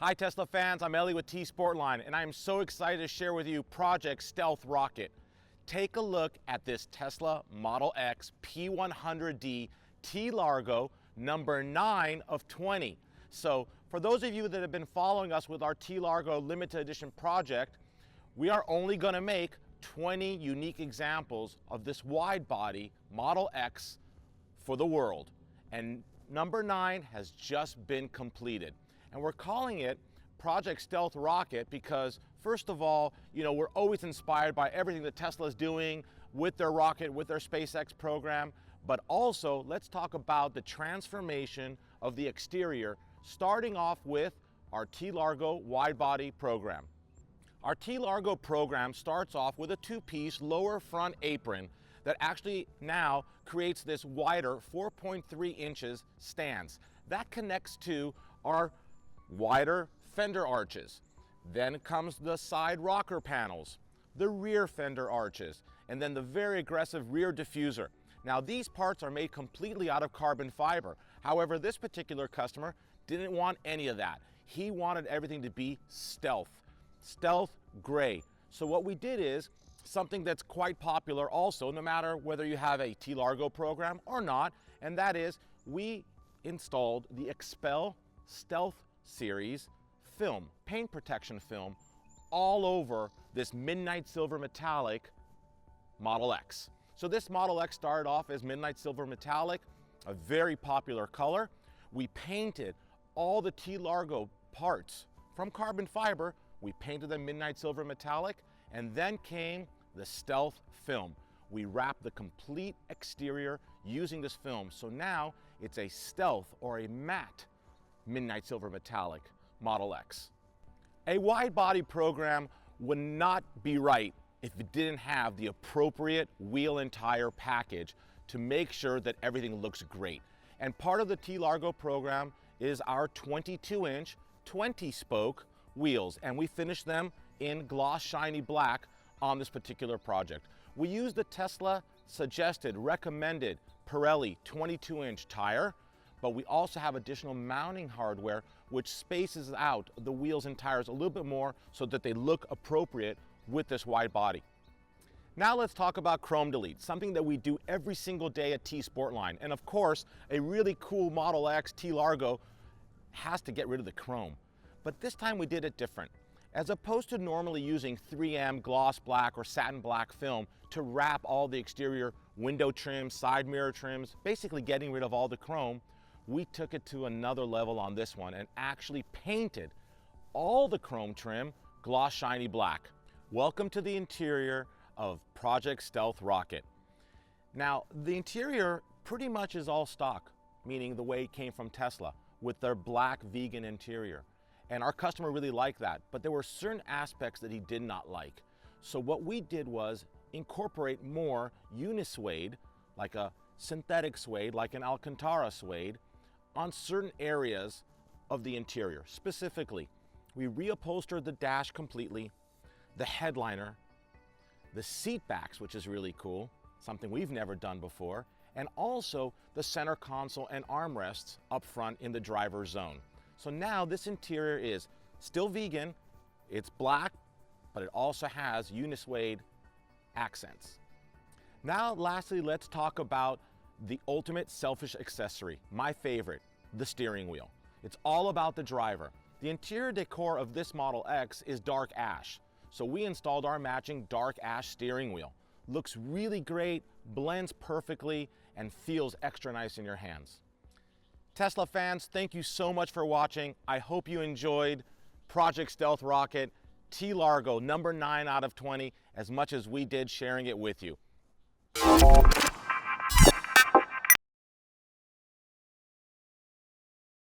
Hi Tesla fans, I'm Ellie with T Sportline, and I'm so excited to share with you Project Stealth Rocket. Take a look at this Tesla Model X P100D T Largo, number 9 of 20. So for those of you that have been following us with our T Largo limited edition project, we are only going to make 20 unique examples of this wide body Model X for the world. And number 9 has just been completed. And we're calling it Project Stealth Rocket because, first of all, we're always inspired by everything that Tesla is doing with their rocket, with their SpaceX program. But also, let's talk about the transformation of the exterior, starting off with our T Largo wide body program. Our T Largo program starts off with a two-piece lower front apron that actually now creates this wider 4.3 inches stance. That connects to our wider fender arches. Then comes the side rocker panels, the rear fender arches, and then the very aggressive rear diffuser. Now these parts are made completely out of carbon fiber. However, this particular customer didn't want any of that. He wanted everything to be stealth gray. So what we did is something that's quite popular also, no matter whether you have a T Largo program or not, and that is we installed the Xpel Stealth Series film, paint protection film, all over this midnight silver metallic Model X. So this Model X started off as midnight silver metallic, a very popular color. We painted all the T Largo parts from carbon fiber. We painted them midnight silver metallic, and then came the stealth film. We wrapped the complete exterior using this film. So now it's a stealth or a matte midnight silver metallic Model X. A wide body program would not be right if it didn't have the appropriate wheel and tire package to make sure that everything looks great. And part of the T Largo program is our 22-inch 20-spoke wheels, and we finished them in gloss shiny black on this particular project. We used the Tesla suggested, recommended Pirelli 22-inch tire, but we also have additional mounting hardware which spaces out the wheels and tires a little bit more so that they look appropriate with this wide body. Now let's talk about chrome delete, something that we do every single day at T Sportline. And of course, a really cool Model X T Largo has to get rid of the chrome. But this time we did it different. As opposed to normally using 3M gloss black or satin black film to wrap all the exterior window trims, side mirror trims, basically getting rid of all the chrome, we took it to another level on this one and actually painted all the chrome trim gloss shiny black. Welcome to the interior of Project Stealth Rocket. Now, the interior pretty much is all stock, meaning the way it came from Tesla, with their black vegan interior. And our customer really liked that, but there were certain aspects that he did not like. So what we did was incorporate more unisuede, like a synthetic suede, like an Alcantara suede, on certain areas of the interior. Specifically, we reupholstered the dash completely, the headliner, the seat backs, which is really cool, something we've never done before, and also the center console and armrests up front in the driver's zone. So now this interior is still vegan, it's black, but it also has unisuede accents. Now lastly, let's talk about the ultimate selfish accessory, my favorite, the steering wheel. It's all about the driver. The interior decor of this Model X is dark ash, so we installed our matching dark ash steering wheel. Looks really great, blends perfectly, and feels extra nice in your hands. Tesla fans, thank you so much for watching. I hope you enjoyed Project Stealth Rocket T Largo, number 9 out of 20, as much as we did sharing it with you.